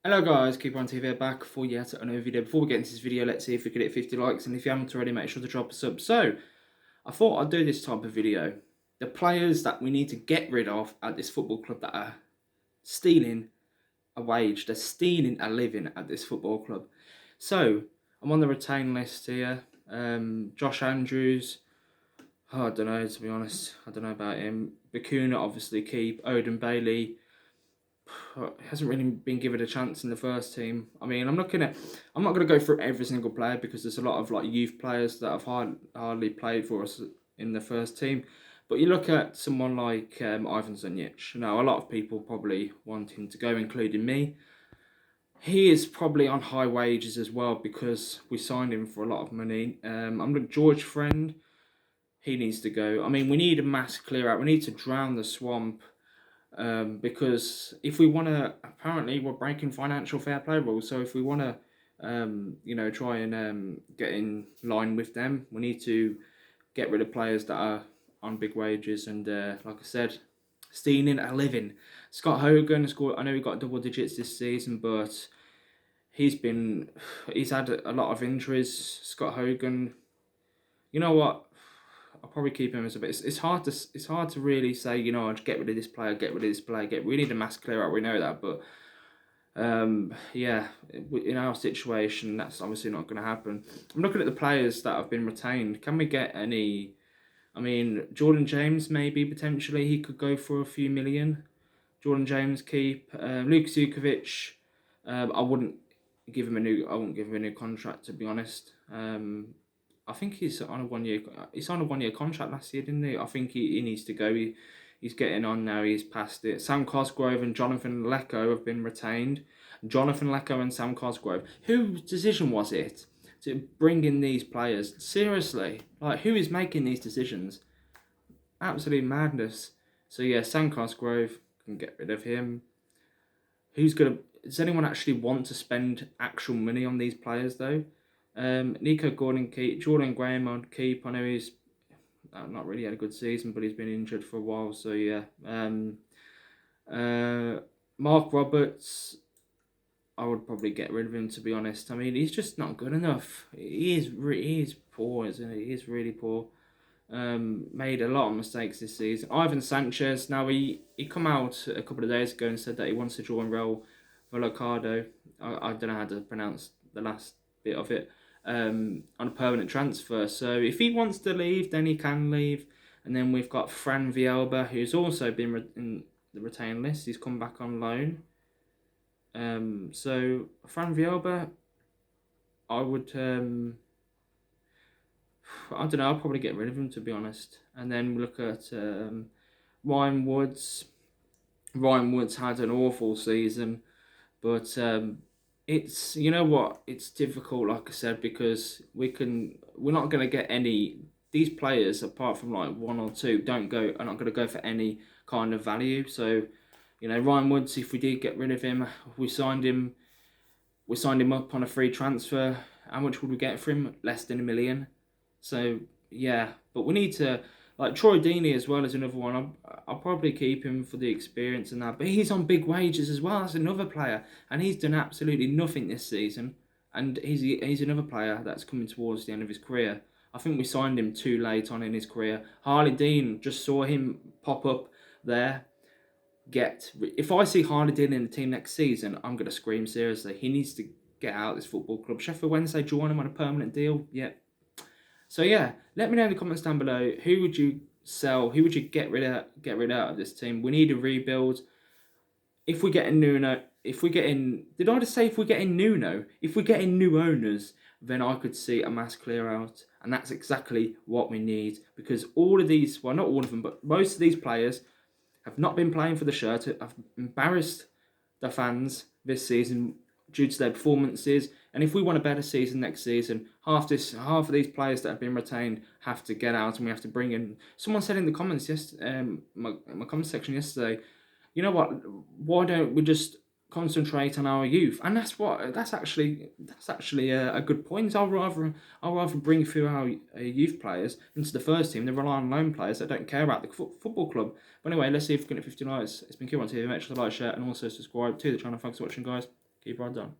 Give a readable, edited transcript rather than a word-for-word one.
Hello guys, Keep On TV back for yet another video. Before we get into this video, let's see if we can hit 50 likes, and if you haven't already, make sure to drop a sub. So, I thought I'd do this type of video. The players that we need to get rid of at this football club that are stealing a wage, they're stealing a living at this football club. So, I'm on the retain list here. Josh Andrews, I don't know, to be honest. I don't know about him. Bakuna, obviously, keep. Odin Bailey hasn't really been given a chance in the first team. I mean, I'm not gonna go through every single player because there's a lot of like youth players that have hardly played for us in the first team. But you look at someone like Ivan Zunic. Now, a lot of people probably want him to go, including me. He is probably on high wages as well because we signed him for a lot of money. I'm like George Friend. He needs to go. I mean, we need a mass clear out. We need to drown the swamp because if we want to, apparently we're breaking financial fair play rules. So if we want to, try and get in line with them, we need to get rid of players that are on big wages. And like I said, stealing a living. Scott Hogan scored. I know he got double digits this season, but he's had a lot of injuries. Scott Hogan. You know what? I'll probably keep him as a bit. It's hard to really say, I'd get rid of this player, get rid of this player. We need a mass clear out. We know that, but yeah, in our situation, that's obviously not going to happen. I'm looking at the players that have been retained. Can we get any? I mean, Jordan James maybe potentially he could go for a few million. Jordan James keep. Lukas Jukovic. I wouldn't give him a new. I wouldn't give him a new contract, to be honest. I think he's on a 1 year. He's on a 1 year contract last year, didn't he? I think he needs to go. He's getting on now. He's past it. Sam Cosgrove and Jonathan Lecco have been retained. Jonathan Lecco and Sam Cosgrove. Whose decision was it to bring in these players? Seriously, like who is making these decisions? Absolute madness. So yeah, Sam Cosgrove, can get rid of him. Who's gonna? Does anyone actually want to spend actual money on these players though? Nico Gordon keep, Jordan Graham on keep. I know he's not really had a good season, but he's been injured for a while. So yeah. Mark Roberts, I would probably get rid of him, to be honest. I mean, he's just not good enough. He is poor, isn't he? He is really poor. Made a lot of mistakes this season. Ivan Sanchez. Now he come out a couple of days ago and said that he wants to join Real Vallecano. I don't know how to pronounce the last bit of it. On a permanent transfer. So if he wants to leave, then he can leave. And then we've got Fran Vielba, who's also been in the retained list. He's come back on loan. So Fran Vielba, I would. I don't know. I'll probably get rid of him, to be honest. And then we look at Ryan Woods. Ryan Woods had an awful season, but it's, you know what, it's difficult, like I said, because we're not going to get any, these players apart from like one or two are not going to go for any kind of value. So Ryan Woods, if we did get rid of him, we signed him up on a free transfer. How much would we get for him? Less than $1 million. So yeah, but we need to, like Troy Deeney as well as another one. I'll probably keep him for the experience and that. But he's on big wages as well. That's another player, and he's done absolutely nothing this season. And he's another player that's coming towards the end of his career. I think we signed him too late on in his career. Harley Dean, just saw him pop up there. If I see Harley Dean in the team next season, I'm gonna scream seriously. He needs to get out of this football club. Sheffield Wednesday join him on a permanent deal. Yeah. So yeah, let me know in the comments down below. Who would you sell? Who would you get rid of this team? We need a rebuild. If we get in Nuno, did I just say if we get in Nuno? If we get in new owners, then I could see a mass clear out, and that's exactly what we need, because all of these, well, not all of them, but most of these players have not been playing for the shirt. Have embarrassed the fans this season due to their performances. And if we want a better season next season, half of these players that have been retained have to get out, and we have to bring in. Someone said in the comments my comment section yesterday, you know what? Why don't we just concentrate on our youth? And that's actually a good point. I'll rather bring through our youth players into the first team than rely on loan players that don't care about the football club. But anyway, let's see if we can get 50 likes. It's been Keep On TV. Make sure to like, share, and also subscribe to the channel. Thanks for watching, guys. Keep right on.